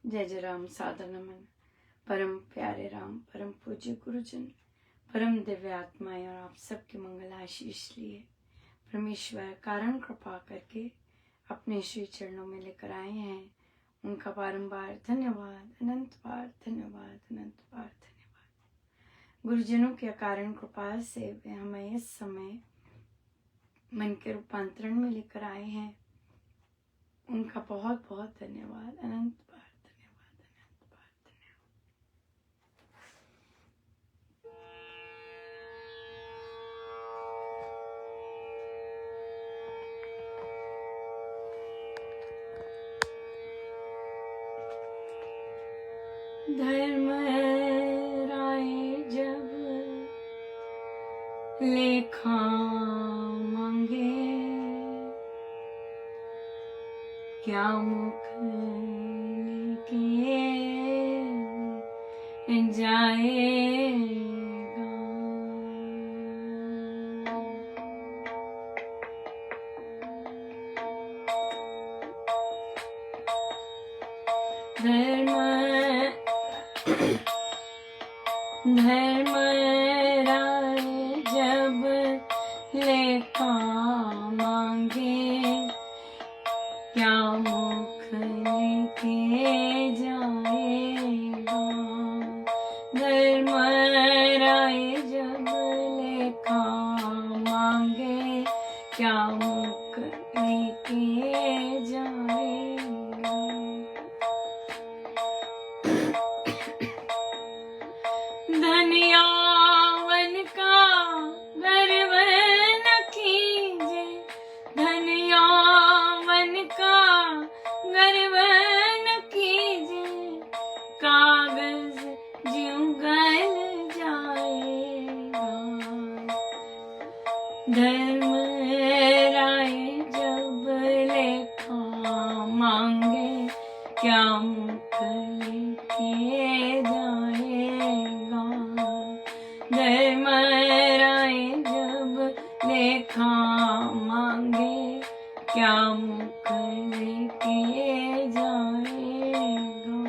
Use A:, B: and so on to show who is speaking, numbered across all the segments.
A: जय जय राम सादर नमन। परम प्यारे राम, परम पूज्य गुरुजन, परम दिव्य आत्माएं और आप सबके मंगल आशीष लिए परमेश्वर कारण कृपा करके अपने श्री चरणों में लेकर आए हैं। उनका बारंबार धन्यवाद, अनंत बार धन्यवाद, अनंत बार धन्यवाद। गुरुजनों के अकारण कृपा से वे हमें इस समय मन के रूपांतरण में लेकर आए हैं। उनका बहुत बहुत धन्यवाद, अनंत बार धन्यवाद, अनंत बार धन्यवाद। धर्म राय जब लेखा मांगे, क्या मुख लेके जाएगा। धर्म राय जब लेखा मांगे, क्या मुख लेके जाएगा। धर्म राय जब लेखा मांगे, क्या मुख लेके जाएगा। धन्यावन का गर्व न कीजे, धन्यावन का गर्व न कीजे, कागज ज्यों गल जाएगा। धर्म राय जब लेखा मांगे, क्या मुख लेके जाएगा। धर्म राय जब लेखा मांगे, क्या मुख लेके जाएगा।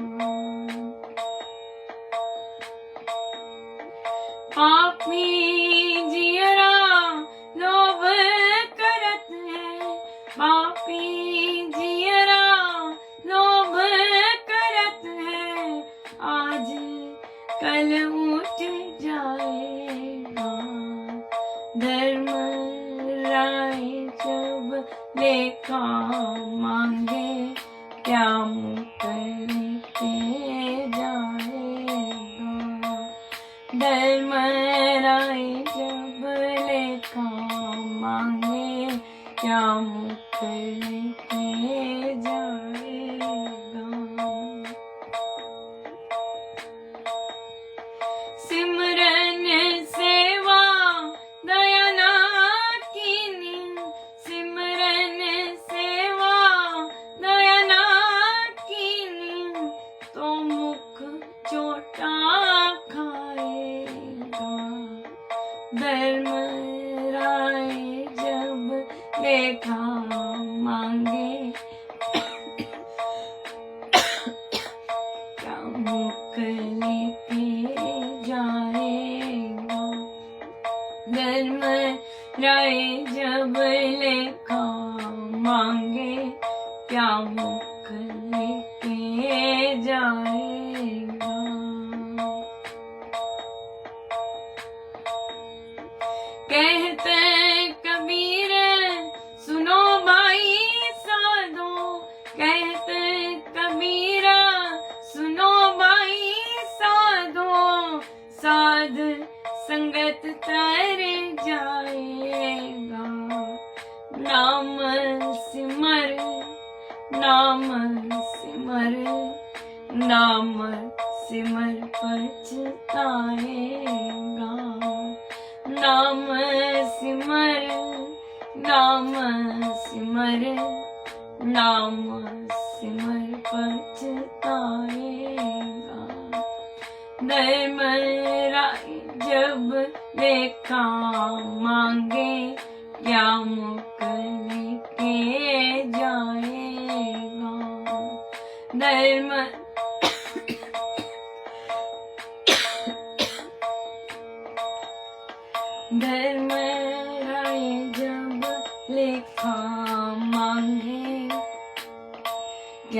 A: पापी जियरा लोभ करत है, पापी जियरा लोभ करत है, आज कल उठ जाएगा। धर्म राय जब लेखा मांगे, क्या मुख लेके जाएगा। धर्म राय जब लेखा मांगे, क्या मुख लेके जाएगा। सिमरन सेवा दया ना कीनी, सिमरन सेवा दया ना कीनी, तो मुख चोटा खाएगा। धर्म राय जब लेखा मांगे, क्या मुख लेके जाएगा। धर्म राय जब लेखा मांगे, क्या मुख लेके जाएगा। कहते कबीर सुनो भाई साधो, कहते कबीरा सुनो भाई साधो, साध संगत तर जाएगा। नाम सिमर, नाम सिमर, नाम सिमर पछताएगा। नाम सिमर, नाम सिमर, नाम सिमर पछताएगा। धर्म राय जब लेखा मांगे, क्या मुख लेके जाएगा। धर्म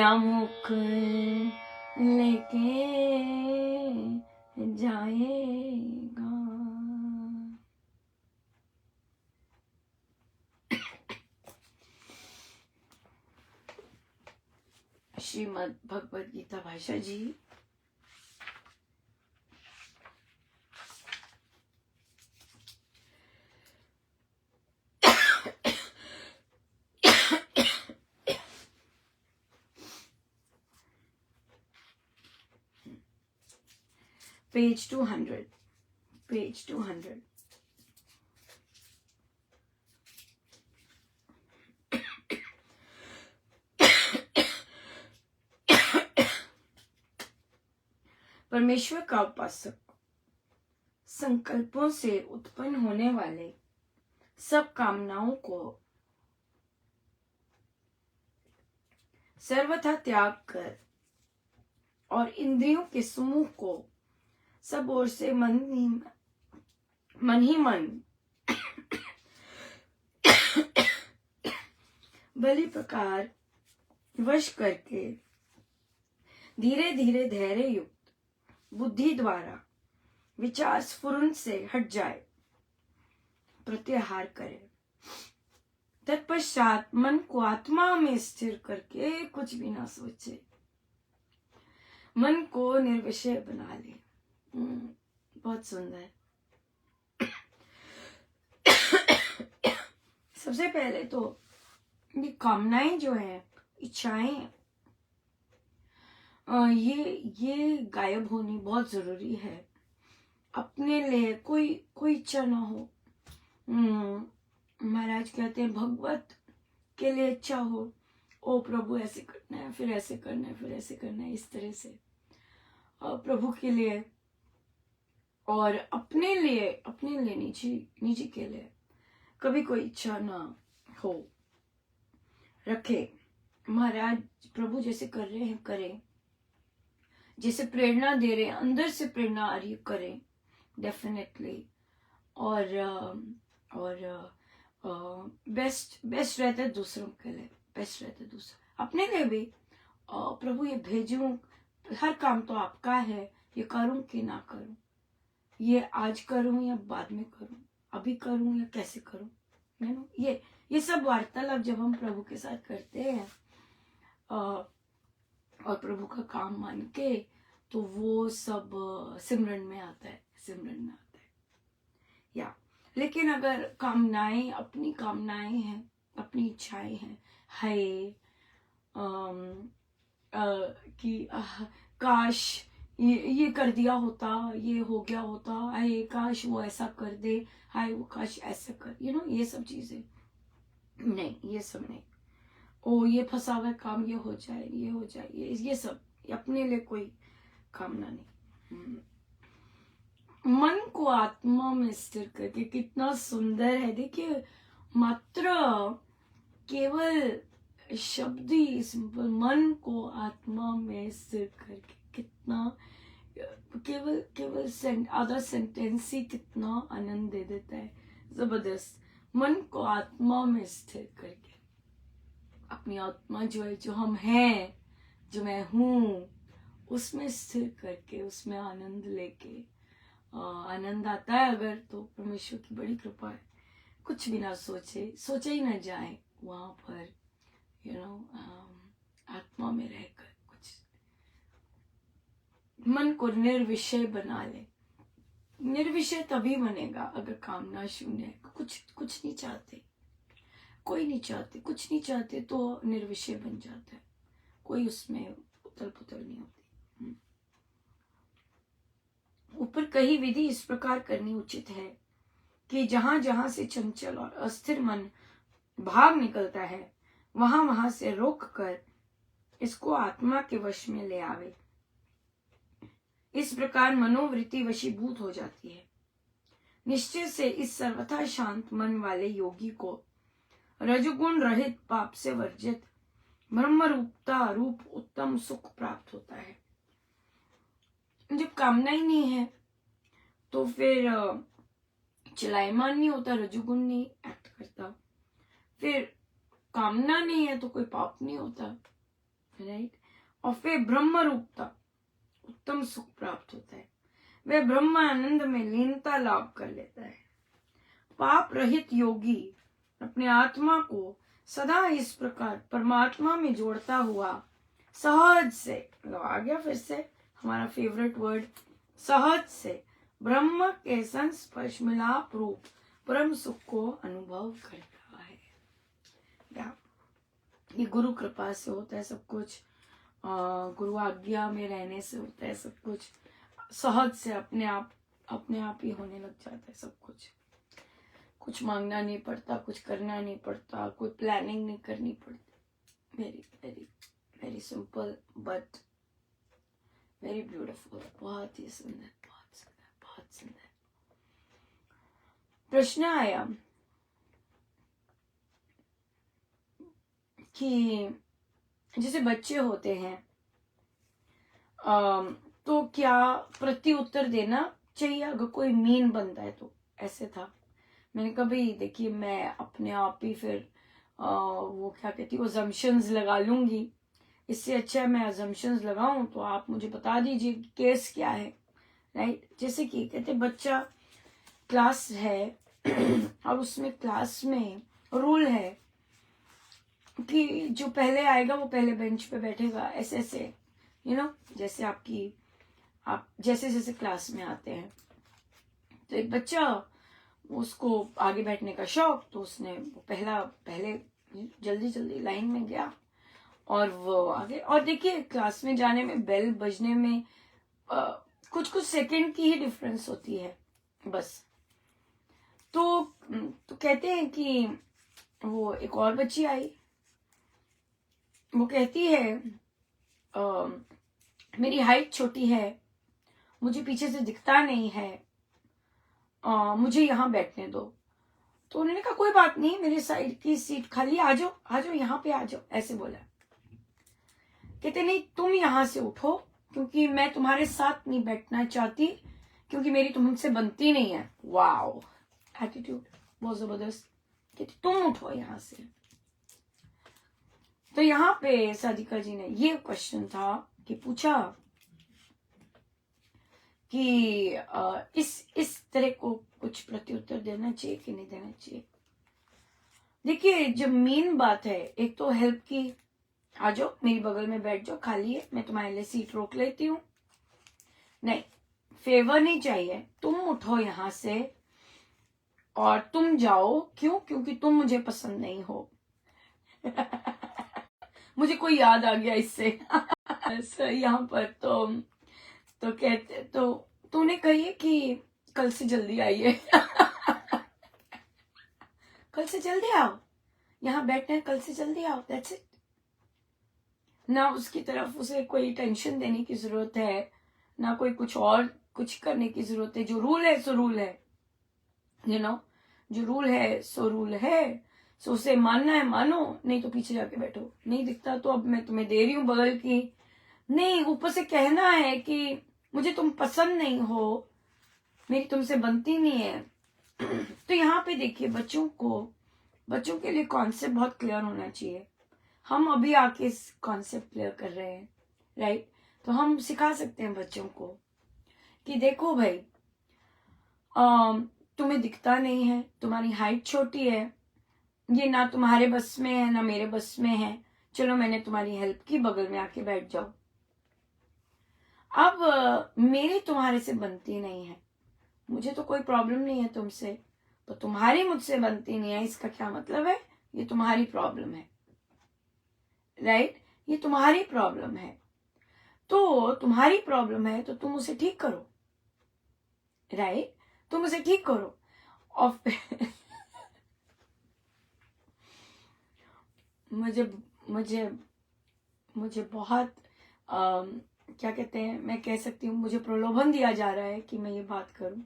A: क्या मुख लेके जाएगा। श्रीमद् भगवद गीता भाषा जी, पेज 200, पेज 200। परमेश्वर का उपासक संकल्पों से उत्पन्न होने वाले सब कामनाओं को सर्वथा त्याग कर और इंद्रियों के समूह को सब ओर से मन ही मन भली प्रकार वश करके धीरे धीरे धैर्य युक्त बुद्धि द्वारा विचार स्फुरन से हट जाए, प्रत्याहार करे। तत्पश्चात मन को आत्मा में स्थिर करके कुछ भी ना सोचे, मन को निर्विषय बना ले। बहुत सुंदर। सबसे पहले तो ये कामनाएं जो है, इच्छाएं, ये गायब होनी बहुत जरूरी है। अपने लिए कोई इच्छा ना हो। महाराज कहते हैं भगवत के लिए इच्छा हो, ओ प्रभु ऐसे करना है, फिर ऐसे करना है, फिर ऐसे करना है, इस तरह से प्रभु के लिए और अपने लिए निजी के लिए कभी कोई इच्छा ना हो रखे। महाराज प्रभु जैसे कर रहे हैं करें, जैसे प्रेरणा दे रहे हैं अंदर से प्रेरणा आ रही करें डेफिनेटली। और बेस्ट रहता है दूसरों के लिए, बेस्ट रहता है दूसरा अपने लिए भी। प्रभु ये भेजूं, हर काम तो आपका है, ये करूं कि ना करूं, ये आज करूं या बाद में करूं, अभी करूं या कैसे करूं, ये सब वार्तालाप जब हम प्रभु के साथ करते हैं और प्रभु का काम मान के, तो वो सब सिमरन में आता है। या लेकिन अगर कामनाएं, अपनी कामनाएं हैं, अपनी इच्छाएं हैं, कि काश ये कर दिया होता, ये हो गया होता, हाय काश वो ऐसा कर दे, हाय वो काश ऐसा कर, ये सब चीजें नहीं, ये सब नहीं। ओ ये फंसा हुआ काम, ये हो जाए, ये सब अपने लिए कोई कामना नहीं। मन को आत्मा में स्थिर करके, कितना सुंदर है। देखिए मात्र केवल शब्द ही सिंपल, मन को आत्मा में स्थिर करके, कितना केवल आधा सेंटेंस ही कितना आनंद दे देता है, जबरदस्त। मन को आत्मा में स्थिर करके, अपनी आत्मा जो है, जो हम हैं, जो मैं हूं, उसमें स्थिर करके, उसमें आनंद लेके, आनंद आता है अगर, तो परमेश्वर की बड़ी कृपा है। कुछ भी ना सोचे ही ना जाए वहां पर, आत्मा में रहकर कुछ मन को निर्विषय बना ले। निर्विषय तभी बनेगा अगर कामना शून्य है, कुछ नहीं चाहते, कोई नहीं चाहते, कुछ नहीं चाहते तो निर्विषय बन जाता है, कोई उसमें उथल पुथल नहीं होती। ऊपर कही विधि इस प्रकार करनी उचित है कि जहां जहां से चंचल और अस्थिर मन भाग निकलता है, वहां से रोक कर इसको आत्मा के वश में ले आवे। इस प्रकार मनोवृत्ति वशीभूत हो जाती है। निश्चय से इस सर्वथा शांत मन वाले योगी को रजोगुण रहित, पाप से वर्जित ब्रह्म रूप उत्तम सुख प्राप्त होता है। जब कामना ही नहीं है तो फिर चलायमान नहीं होता, रजोगुण नहीं एक्ट करता। फिर कामना नहीं है तो कोई पाप नहीं होता, राइट, और फिर ब्रह्म रूपता, उत्तम सुख प्राप्त होता है, वह ब्रह्म आनंद में लीनता लाभ कर लेता है। पाप रहित योगी अपने आत्मा को सदा इस प्रकार परमात्मा में जोड़ता हुआ सहज से, आ गया फिर से हमारा फेवरेट वर्ड, सहज से ब्रह्म के संस्पर्श मिलाप रूप परम सुख को अनुभव करता है। ये गुरु कृपा से होता है सब कुछ, गुरु आज्ञा में रहने से होता है सब कुछ, सहज से अपने आप ही होने लग जाता है सब कुछ मांगना नहीं पड़ता, कुछ करना नहीं पड़ता, कोई प्लानिंग नहीं करनी पड़ती। Very very very simple but very beautiful, बहुत ही सुंदर, बहुत सुंदर, बहुत सुंदर। प्रश्न आया कि जैसे बच्चे होते हैं तो क्या प्रति उत्तर देना चाहिए अगर कोई मीन बनता है तो? ऐसे था, मैंने कभी देखिए मैं अपने आप ही फिर वो क्या कहती है अजम्पशंस लगा लूंगी, इससे अच्छा है मैं अजम्पशंस लगाऊं तो आप मुझे बता दीजिए केस क्या है, राइट। जैसे कि कहते बच्चा क्लास है और उसमें क्लास में रूल है कि जो पहले आएगा वो पहले बेंच पे बैठेगा, ऐसे ऐसे जैसे आप जैसे जैसे क्लास में आते हैं तो एक बच्चा उसको आगे बैठने का शौक, तो उसने वो पहले जल्दी लाइन में गया और वो आगे, और देखिए क्लास में जाने में बेल बजने में कुछ सेकंड की ही डिफरेंस होती है बस। तो कहते हैं कि वो एक और बच्ची आई, वो कहती है मेरी हाइट छोटी है, मुझे पीछे से दिखता नहीं है, मुझे यहाँ बैठने दो। तो उन्होंने कहा कोई बात नहीं, मेरे साइड की सीट खाली, आ जाओ यहाँ पे आ जाओ, ऐसे बोला। कहते नहीं तुम यहाँ से उठो क्योंकि मैं तुम्हारे साथ नहीं बैठना चाहती क्योंकि मेरी तुमसे बनती नहीं है। वाओ, एटीट्यूड बहुत जबरदस्त। कहते तुम उठो यहाँ से। तो यहाँ पे साधिका जी ने ये क्वेश्चन था कि पूछा कि इस तरह को कुछ प्रत्युत्तर देना चाहिए कि नहीं देना चाहिए। देखिए जब मेन बात है, एक तो हेल्प की, आ जाओ मेरी बगल में बैठ जाओ, खाली है, मैं तुम्हारे लिए सीट रोक लेती हूँ। नहीं, फेवर नहीं चाहिए, तुम उठो यहाँ से और तुम जाओ। क्यों? क्योंकि तुम मुझे पसंद नहीं हो। मुझे कोई याद आ गया इससे। यहाँ पर तो कहते तो तूने कही कि कल से जल्दी आइए। कल से जल्दी आओ, यहाँ बैठना है, कल से जल्दी आओ, दैट्स इट। ना उसकी तरफ उसे कोई टेंशन देने की जरूरत है, ना कोई कुछ करने की जरूरत है। जो रूल है सो रूल है, जो रूल है सो रूल है। सो उसे मानना है मानो, नहीं तो पीछे जाके बैठो। नहीं दिखता तो अब मैं तुम्हें दे रही हूँ बगल की। नहीं, ऊपर से कहना है कि मुझे तुम पसंद नहीं हो, मेरी तुमसे बनती नहीं है। तो यहाँ पे देखिए बच्चों के लिए कॉन्सेप्ट बहुत क्लियर होना चाहिए। हम अभी आके इस कॉन्सेप्ट क्लियर कर रहे हैं, राइट। तो हम सिखा सकते हैं बच्चों को कि देखो भाई, तुम्हें दिखता नहीं है, तुम्हारी हाइट छोटी है, ये ना तुम्हारे बस में है ना मेरे बस में है, चलो मैंने तुम्हारी हेल्प की, बगल में आके बैठ जाओ। अब मेरी तुम्हारे से बनती नहीं है, मुझे तो कोई प्रॉब्लम नहीं है तुमसे, तो तुम्हारी मुझसे बनती नहीं है, इसका क्या मतलब है? ये तुम्हारी प्रॉब्लम है, राइट। ये तुम्हारी प्रॉब्लम है, तो तुम्हारी प्रॉब्लम है तो तुम उसे ठीक करो, राइट। तुम उसे ठीक करो। और मुझे बहुत क्या कहते हैं, मैं कह सकती हूँ मुझे प्रलोभन दिया जा रहा है कि मैं ये बात करूं,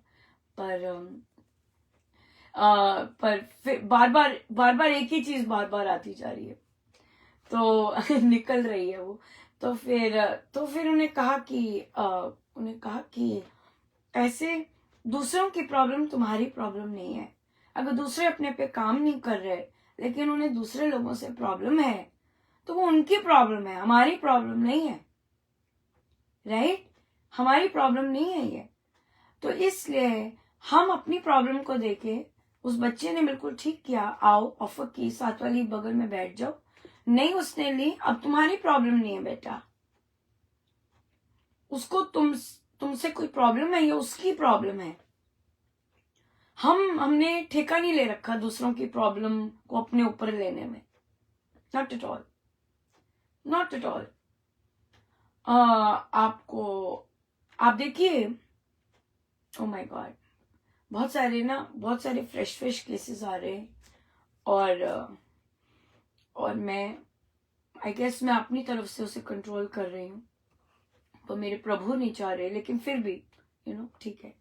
A: पर फिर बार बार एक ही चीज बार बार आती जा रही है, तो निकल रही है वो। तो फिर उन्हें कहा कि ऐसे दूसरों की प्रॉब्लम तुम्हारी प्रॉब्लम नहीं है। अगर दूसरे अपने पे काम नहीं कर रहे लेकिन उन्हें दूसरे लोगों से प्रॉब्लम है, तो वो उनकी प्रॉब्लम है, हमारी प्रॉब्लम नहीं है, राइट? हमारी प्रॉब्लम नहीं है ये। तो इसलिए हम अपनी प्रॉब्लम को देखे, उस बच्चे ने बिल्कुल ठीक किया, आओ ऑफर की, साथ वाली बगल में बैठ जाओ, नहीं उसने ली, अब तुम्हारी प्रॉब्लम नहीं है बेटा, उसको तुमसे कोई प्रॉब्लम है, ये उसकी प्रॉब्लम है। हमने ठेका नहीं ले रखा दूसरों की प्रॉब्लम को अपने ऊपर लेने में, not at all, not at all. आप देखिए, ओ माय गॉड, बहुत सारे फ्रेश केसेस आ रहे हैं, और मैं आई गेस मैं अपनी तरफ से उसे कंट्रोल कर रही हूँ, पर मेरे प्रभु नहीं चाह रहे, लेकिन फिर भी ठीक है।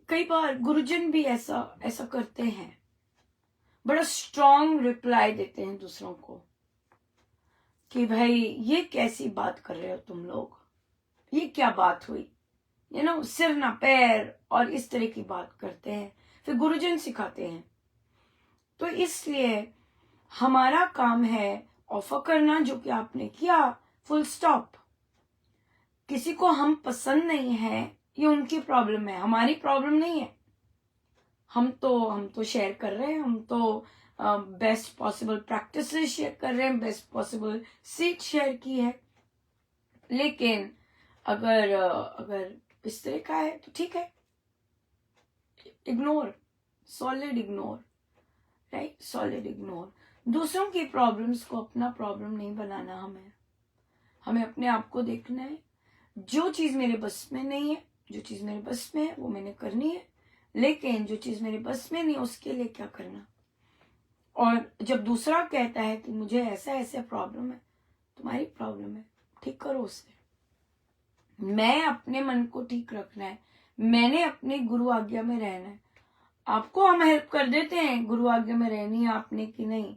A: कई बार गुरुजन भी ऐसा करते हैं, बड़ा स्ट्रांग रिप्लाई देते हैं दूसरों को कि भाई ये कैसी बात कर रहे हो तुम लोग, ये क्या बात हुई, सिर ना पैर, और इस तरह की बात करते हैं, फिर गुरुजन सिखाते हैं। तो इसलिए हमारा काम है ऑफर करना, जो कि आपने किया, फुल स्टॉप। किसी को हम पसंद नहीं है, ये उनकी प्रॉब्लम है, हमारी प्रॉब्लम नहीं है। हम तो शेयर कर रहे हैं, हम तो बेस्ट पॉसिबल प्रैक्टिस शेयर कर रहे हैं, बेस्ट पॉसिबल सीट शेयर की है। लेकिन अगर इस तरह का है तो ठीक है, ignore, solid ignore, right, solid ignore. दूसरों की प्रॉब्लम्स को अपना प्रॉब्लम नहीं बनाना, हमें अपने आप को देखना है। जो चीज मेरे बस में नहीं है, जो चीज मेरे बस में है वो मैंने करनी है, लेकिन जो चीज मेरे बस में नहीं उसके लिए क्या करना। और जब दूसरा कहता है कि मुझे ऐसा प्रॉब्लम है, तुम्हारी प्रॉब्लम है, ठीक करो उसे। मैं अपने मन को ठीक रखना है, मैंने अपने गुरु आज्ञा में रहना है। आपको हम हेल्प कर देते हैं, गुरु आज्ञा में रहनी है आपने कि नहीं।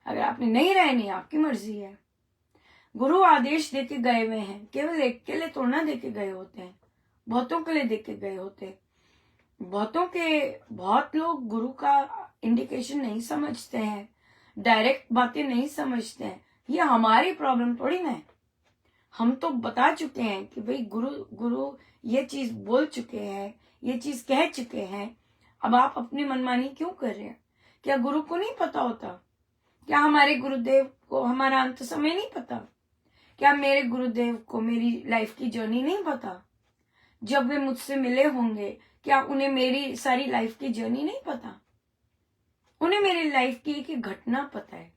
A: अगर आपने नहीं रहनी, आपकी मर्जी है। गुरु आदेश देके गए हुए हैं, केवल एक के लिए थोड़ा देके गए होते हैं, बहुतों के लिए देके गए होते हैं। बहुत लोग गुरु का इंडिकेशन नहीं समझते हैं, डायरेक्ट बातें नहीं समझते हैं। ये हमारी प्रॉब्लम थोड़ी ना है। हम तो बता चुके हैं कि भाई गुरु ये चीज बोल चुके हैं, ये चीज कह चुके हैं, अब आप अपनी मनमानी क्यों कर रहे हैं? क्या गुरु को नहीं पता होता? क्या हमारे गुरुदेव को हमारा अंत समय नहीं पता? क्या मेरे गुरुदेव को मेरी लाइफ की जर्नी नहीं पता? जब वे मुझसे मिले होंगे, क्या उन्हें मेरी सारी लाइफ की जर्नी नहीं पता? उन्हें मेरी लाइफ की एक घटना पता है।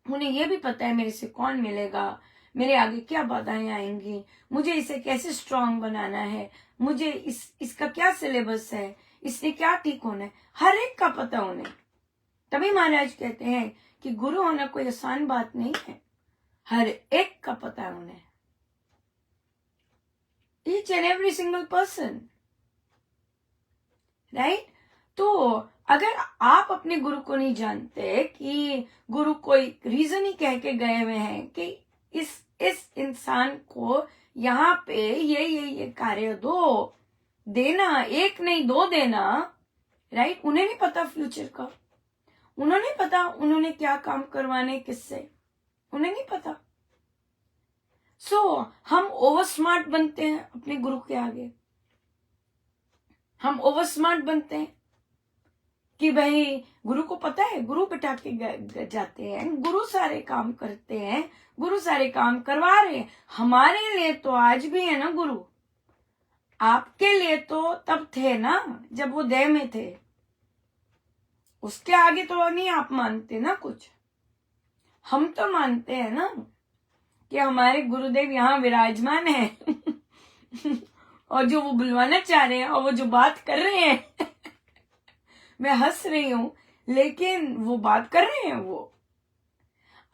A: उन्हें यह भी पता है मेरे से कौन मिलेगा, मेरे आगे क्या बाधाएं आएंगी, मुझे इसे कैसे स्ट्रांग बनाना है, मुझे इसका क्या सिलेबस है, इसने क्या ठीक होना है, हर एक का पता उन्हें। तभी महाराज कहते हैं कि गुरु होना कोई आसान बात नहीं है, हर एक का पता है उन्हें, each and every single person, right. तो अगर आप अपने गुरु को नहीं जानते कि गुरु कोई रीजन ही कह के गए हुए हैं कि इस इंसान को यहाँ पे ये कार्य देना, एक नहीं दो देना, राइट। उन्हें नहीं पता फ्यूचर का, उन्हें नहीं पता उन्होंने क्या काम करवाने किससे, उन्हें नहीं पता। हम ओवर स्मार्ट बनते हैं अपने गुरु के आगे। हम ओवर स्मार्ट बनते हैं कि भाई गुरु को पता है, गुरु बिठा के जाते हैं, गुरु सारे काम करते हैं, गुरु सारे काम करवा रहे हैं। हमारे लिए तो आज भी है ना गुरु, आपके लिए तो तब थे ना जब वो देह में थे, उसके आगे तो नहीं आप मानते ना कुछ। हम तो मानते हैं ना कि हमारे गुरुदेव यहाँ विराजमान है और जो वो बुलवाना चाह रहे हैं और वो जो बात कर रहे हैं मैं हंस रही हूं, लेकिन वो बात कर रहे हैं, वो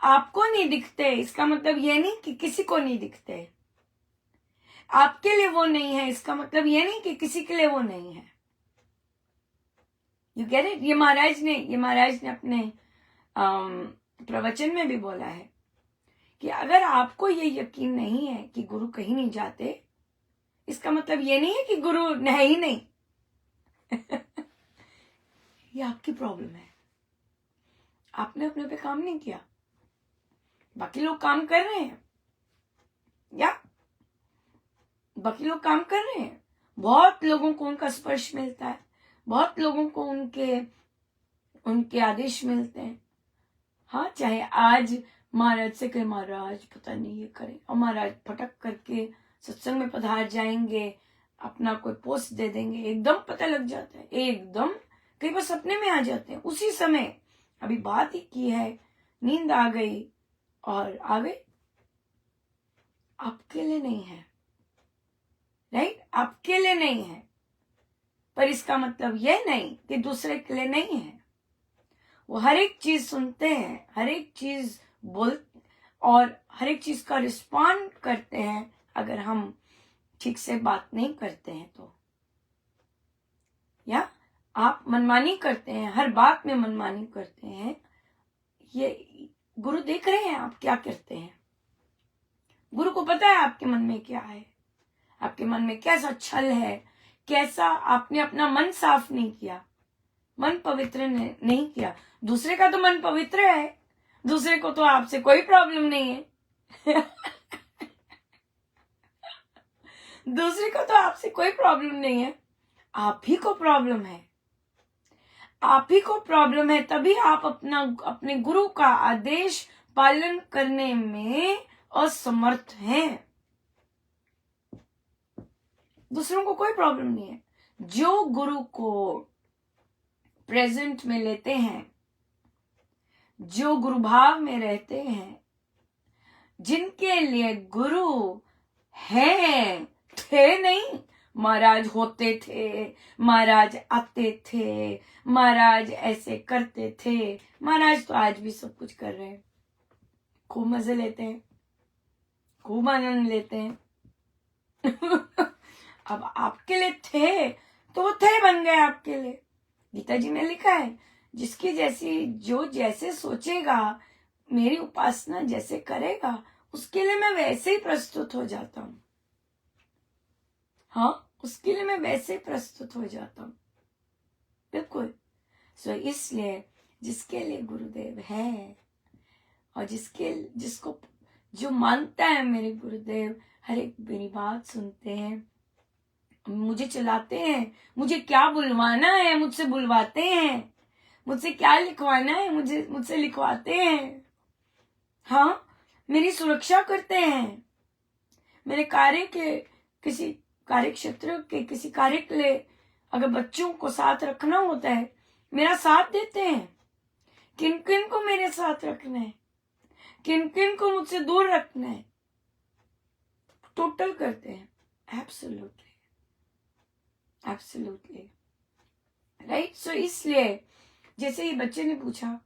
A: आपको नहीं दिखते, इसका मतलब ये नहीं कि किसी को नहीं दिखते। आपके लिए वो नहीं है, इसका मतलब ये नहीं कि किसी के लिए वो नहीं है। You get it? ये महाराज ने अपने प्रवचन में भी बोला है कि अगर आपको ये यकीन नहीं है कि गुरु कहीं नहीं जाते, इसका मतलब ये नहीं है कि गुरु है ही नहीं ये आपकी प्रॉब्लम है, आपने अपने पे काम नहीं किया। बाकी लोग काम कर रहे हैं, या बाकी लोग काम कर रहे हैं। बहुत लोगों को उनका स्पर्श मिलता है, बहुत लोगों को उनके आदेश मिलते हैं। हाँ, चाहे आज महाराज से कहे महाराज पता नहीं ये करें, और महाराज फटक करके सत्संग में पधार जाएंगे, अपना कोई पोस्ट दे देंगे, एकदम पता लग जाता है, एकदम कई बार सपने में आ जाते हैं उसी समय। अभी बात ही की है, नींद आ गई और आ गई। आपके लिए नहीं है, राइट? आपके लिए नहीं है, पर इसका मतलब यह नहीं कि दूसरे के लिए नहीं है। वो हर एक चीज सुनते हैं, हर एक चीज बोल और हर एक चीज का रिस्पॉन्ड करते हैं। अगर हम ठीक से बात नहीं करते हैं तो, या आप मनमानी करते हैं, हर बात में मनमानी करते हैं, ये गुरु देख रहे हैं आप क्या करते हैं। गुरु को पता है आपके मन में क्या है, आपके मन में कैसा छल है, कैसा आपने अपना मन साफ नहीं किया, मन पवित्र नहीं किया। दूसरे का तो मन पवित्र है, दूसरे को तो आपसे कोई प्रॉब्लम नहीं है दूसरे को तो आपसे कोई प्रॉब्लम नहीं है, आप ही को प्रॉब्लम है। आप ही को प्रॉब्लम है, तभी आप अपने गुरु का आदेश पालन करने में असमर्थ हैं। दूसरों को कोई प्रॉब्लम नहीं है। जो गुरु को प्रेजेंट में लेते हैं, जो गुरु भाव में रहते हैं, जिनके लिए गुरु है, थे नहीं, महाराज होते थे, महाराज आते थे, महाराज ऐसे करते थे, महाराज तो आज भी सब कुछ कर रहे हैं, खूब मजे लेते हैं, खूब आनंद लेते हैं अब आपके लिए थे तो वो थे बन गए आपके लिए। गीता जी में लिखा है, जिसकी जैसी जो जैसे सोचेगा, मेरी उपासना जैसे करेगा, उसके लिए मैं वैसे ही प्रस्तुत हो जाता हूं। हाँ, उसके लिए मैं वैसे ही प्रस्तुत हो जाता हूं, बिल्कुल। सो इसलिए जिसके लिए गुरुदेव है और जिसको जो मानता है मेरे गुरुदेव, हर एक मेरी बात सुनते हैं, मुझे चलाते हैं, मुझे क्या बुलवाना है मुझसे बुलवाते हैं, मुझसे क्या लिखवाना है मुझसे लिखवाते हैं। हाँ, मेरी सुरक्षा करते हैं, मेरे किसी कार्य क्षेत्र के किसी कार्य के लिए अगर बच्चों को साथ रखना होता है, मेरा साथ देते हैं। किन किन को मेरे साथ रखना है, किन किन को मुझसे दूर रखना है, टोटल करते हैं। Absolutely right. सो इसलिए जैसे ही बच्चे ने पूछा,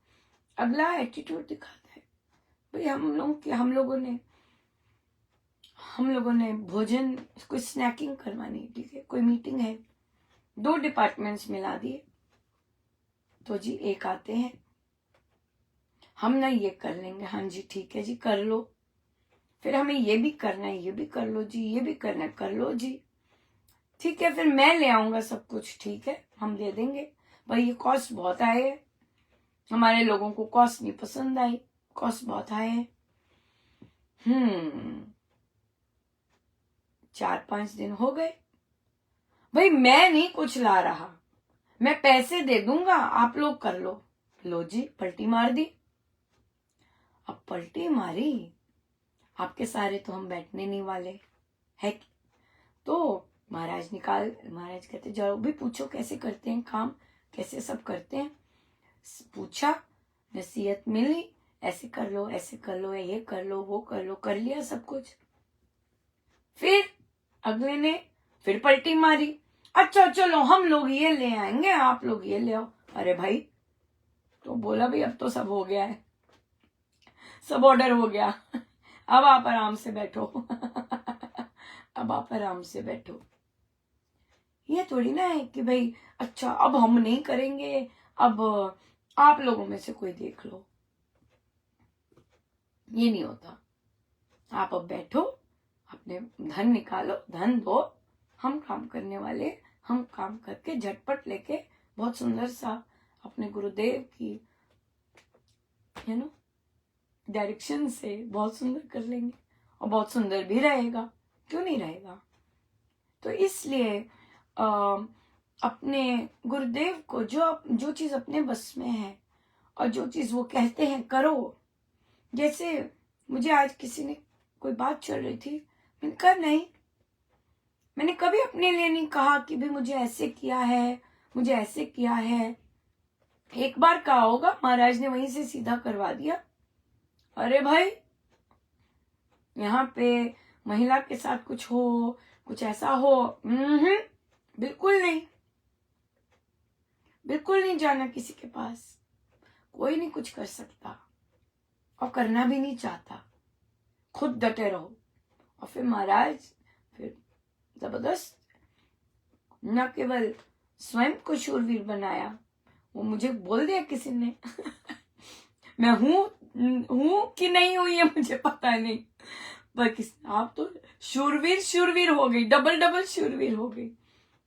A: अगला एटीट्यूड दिखाता है। भाई हम लोगों ने भोजन, कोई स्नैकिंग करवानी, ठीक है, कोई मीटिंग है, 2 डिपार्टमेंट्स मिला दिए, तो जी एक आते हैं, हम ना ये कर लेंगे, हाँ जी ठीक है जी कर लो, फिर हमें ये भी करना है, ये भी कर लो जी, ये भी करना है, कर लो जी, ठीक है, फिर मैं ले आऊंगा सब कुछ, ठीक है हम दे देंगे, भाई ये कॉस्ट बहुत आए है, हमारे लोगों को कॉस्ट नहीं पसंद आई, कॉस्ट बहुत आए है। 4-5 दिन हो गए, भाई मैं नहीं कुछ ला रहा, मैं पैसे दे दूंगा, आप लोग कर लो। लो जी, पलटी मार दी। अब पलटी मारी, आपके सारे तो हम बैठने नहीं वाले है, तो महाराज कहते जाओ भी पूछो कैसे करते हैं काम, कैसे सब करते हैं। पूछा, नसीहत मिली, ऐसे कर लो, ऐसे कर लो, ये कर लो, वो कर लो, कर लिया सब कुछ। फिर अगले ने फिर पलटी मारी, अच्छा चलो हम लोग ये ले आएंगे, आप लोग ये ले आओ। अरे भाई, तो बोला भाई अब तो सब हो गया है, सब ऑर्डर हो गया, अब आप आराम से बैठो अब आप आराम से बैठो। ये थोड़ी ना है कि भाई अच्छा अब हम नहीं करेंगे, अब आप लोगों में से कोई देख लो, ये नहीं होता। आप अब बैठो, अपने धन निकालो, धन दो, हम काम करने वाले, हम काम करके झटपट लेके बहुत सुंदर सा अपने गुरुदेव की है ना, डायरेक्शन से बहुत सुंदर कर लेंगे और बहुत सुंदर भी रहेगा, क्यों नहीं रहेगा। तो इसलिए अपने गुरुदेव को जो चीज अपने बस में है और जो चीज वो कहते हैं करो। जैसे मुझे आज किसी ने कोई बात चल रही थी, मैंने कहा नहीं, मैंने कभी अपने लिए नहीं कहा कि भी मुझे ऐसे किया है, मुझे ऐसे किया है। एक बार कहा होगा, महाराज ने वहीं से सीधा करवा दिया। अरे भाई, यहाँ पे महिला के साथ कुछ हो, कुछ ऐसा हो, बिल्कुल नहीं, बिल्कुल नहीं जाना किसी के पास। कोई नहीं कुछ कर सकता और करना भी नहीं चाहता, खुद डटे रहो। और फिर महाराज फिर जबरदस्त न केवल स्वयं को शूरवीर बनाया, वो मुझे बोल दिया किसी ने मैं हूं कि नहीं हूं ये मुझे पता नहीं, पर आप तो शूरवीर हो गई, डबल शूरवीर हो गई।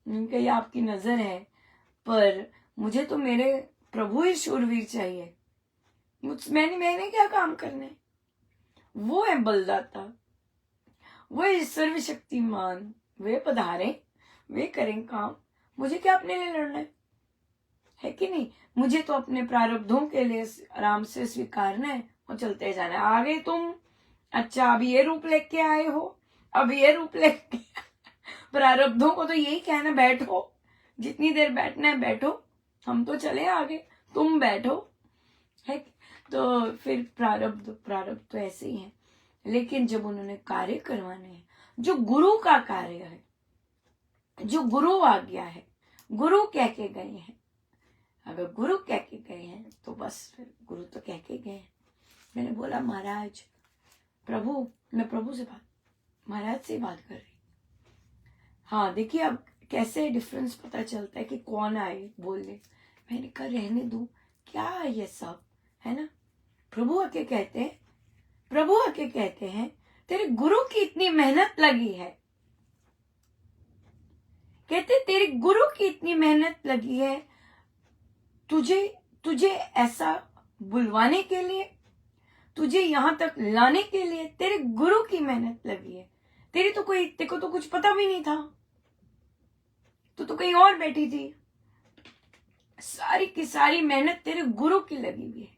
A: उनका ये आपकी नजर है, पर मुझे तो मेरे प्रभु ही शूरवीर चाहिए। मैंने क्या काम करने। वो है बलदाता, वो है सर्वशक्तिमान, वे पधारे, वे करें काम। मुझे क्या अपने लिए लड़ना है कि नहीं। मुझे तो अपने प्रारब्धों के लिए आराम से स्वीकारना है और चलते जाना है। आगे तुम अच्छा अभी ये रूप लेके आए हो, अब ये रूप लेके प्रारब्धों को तो यही कहना, बैठो, जितनी देर बैठना है बैठो, हम तो चले आगे, तुम बैठो, है। तो फिर प्रारब्ध तो ऐसे ही है। लेकिन जब उन्होंने कार्य करवाने हैं, जो गुरु का कार्य है, जो गुरु आज्ञा है, गुरु कह के गए हैं, अगर गुरु कह के गए हैं तो बस फिर गुरु तो कह के गए हैं। मैंने बोला महाराज प्रभु, मैं प्रभु से महाराज से बात कर रही। हाँ देखिए अब कैसे डिफरेंस पता चलता है कि कौन आए बोलने। मैंने कहा रहने दो, क्या ये सब है ना। प्रभु आके कहते हैं तेरे गुरु की इतनी मेहनत लगी है, कहते तेरे गुरु की इतनी मेहनत लगी है, तुझे ऐसा बुलवाने के लिए, तुझे यहां तक लाने के लिए तेरे गुरु की मेहनत लगी है। तेरे को तो कुछ पता भी नहीं था, तू तो कहीं और बैठी थी। सारी की सारी मेहनत तेरे गुरु की लगी हुई है।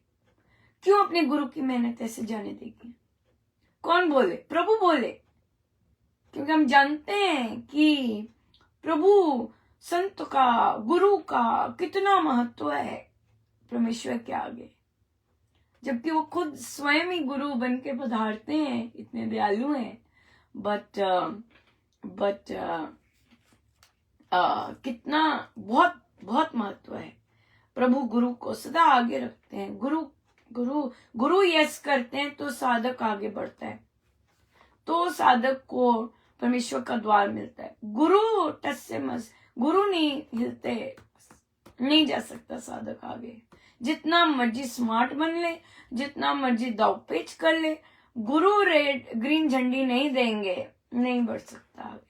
A: क्यों अपने गुरु की मेहनत ऐसे जाने देगी। कौन बोले? प्रभु बोले, क्योंकि हम जानते हैं कि प्रभु संत का, गुरु का कितना महत्व है परमेश्वर के आगे। जबकि वो खुद स्वयं ही गुरु बन के पधारते हैं, इतने दयालु हैं। बट कितना बहुत बहुत महत्व है। प्रभु गुरु को सदा आगे रखते हैं। गुरु यस करते हैं तो साधक आगे बढ़ता है, तो साधक को परमेश्वर का द्वार मिलता है। गुरु टस से मस, गुरु नहीं हिलते, नहीं जा सकता साधक आगे। जितना मर्जी स्मार्ट बन ले, जितना मर्जी दावपेच कर ले, गुरु रेड ग्रीन झंडी नहीं देंगे, नहीं बढ़ सकता आगे।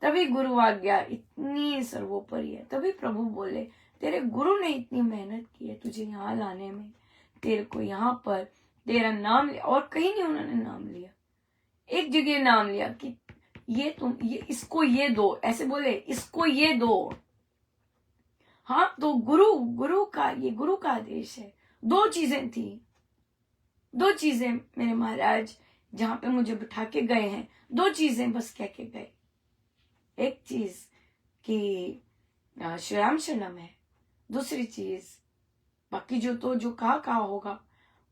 A: तभी गुरु आज्ञा इतनी सर्वोपरि है। तभी प्रभु बोले तेरे गुरु ने इतनी मेहनत की है तुझे यहाँ लाने में, तेरे को यहाँ पर तेरा नाम लिया। और कहीं नहीं उन्होंने नाम लिया, एक जगह नाम लिया कि ये इसको ये दो, ऐसे बोले इसको ये दो। हाँ तो गुरु का आदेश है। दो चीजें थी, दो चीजें मेरे महाराज जहां पे मुझे बिठा के गए हैं, दो चीजें बस कह के गए। एक चीज कि श्री राम शरणम है, दूसरी चीज बाकी जो कहा होगा,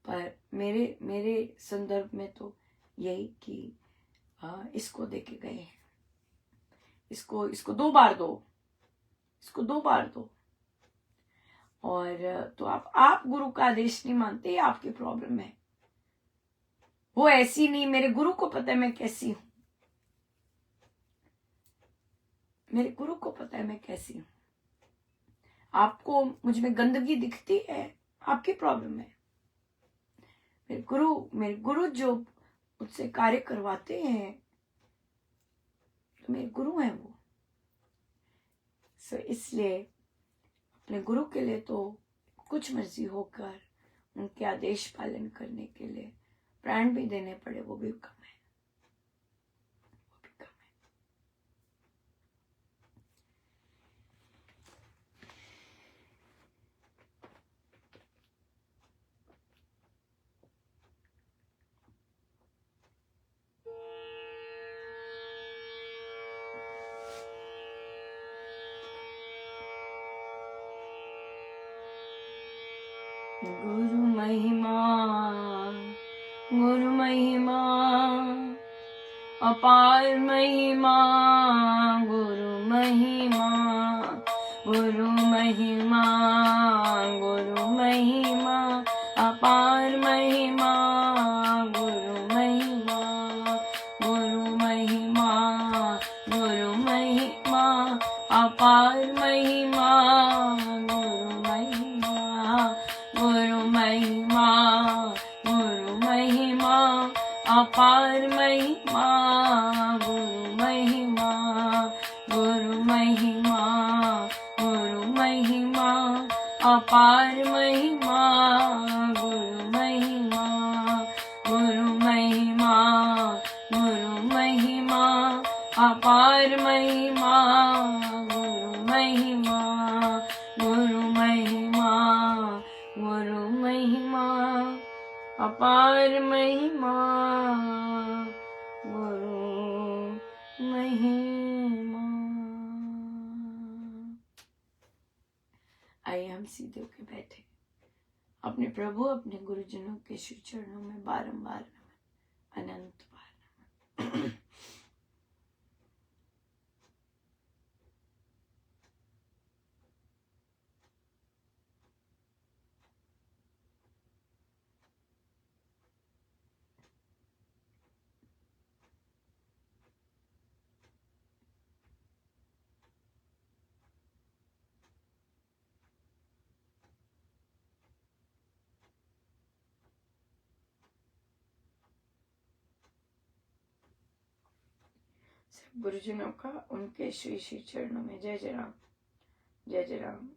A: पर मेरे संदर्भ में तो यही कि इसको दे के गए हैं, इसको 2 बार दो, इसको 2 बार दो। और तो आप गुरु का आदेश नहीं मानते, ये आपकी प्रॉब्लम है। वो ऐसी नहीं, मेरे गुरु को पता है मैं कैसी हूं, मेरे गुरु को पता है मैं कैसी हूं। आपको मुझ में गंदगी दिखती है, आपकी प्रॉब्लम है। मेरे गुरु जो मुझसे कार्य करवाते हैं तो मेरे गुरु हैं वो। इसलिए अपने गुरु के लिए तो कुछ मर्जी होकर उनके आदेश पालन करने के लिए प्राण भी देने पड़े, वो भी कम है, वो भी कम है। गुरु महिमा, गुरु महिमा, अपार महिमा, गुरु महिमा, गुरु महिमा, गुरु महिमा, अपार महिमा, गुरु महिमा, गुरु महिमा, गुरु महिमा, अपार महिमा, गुरु महिमा, गुरु महिमा, गुरु महिमा, अपार महिमा, गुरु महिमा, गुरु महिमा, गुरु महिमा, अपार महिमा, गुरु महिमा, गुरु महिमा, गुरु महिमा, अपार महिमा, गुरु महिमा, गुरु महिमा, गुरु महिमा, अपार महिमा, गुरु महिमा। आइए हम सीधे होके बैठे, अपने प्रभु अपने गुरुजनों के श्री चरणों में बारंबार नमन, अनंत बार नमन। सब गुरुजनों का उनके श्री श्री चरणों में जय जय राम, जय जय राम,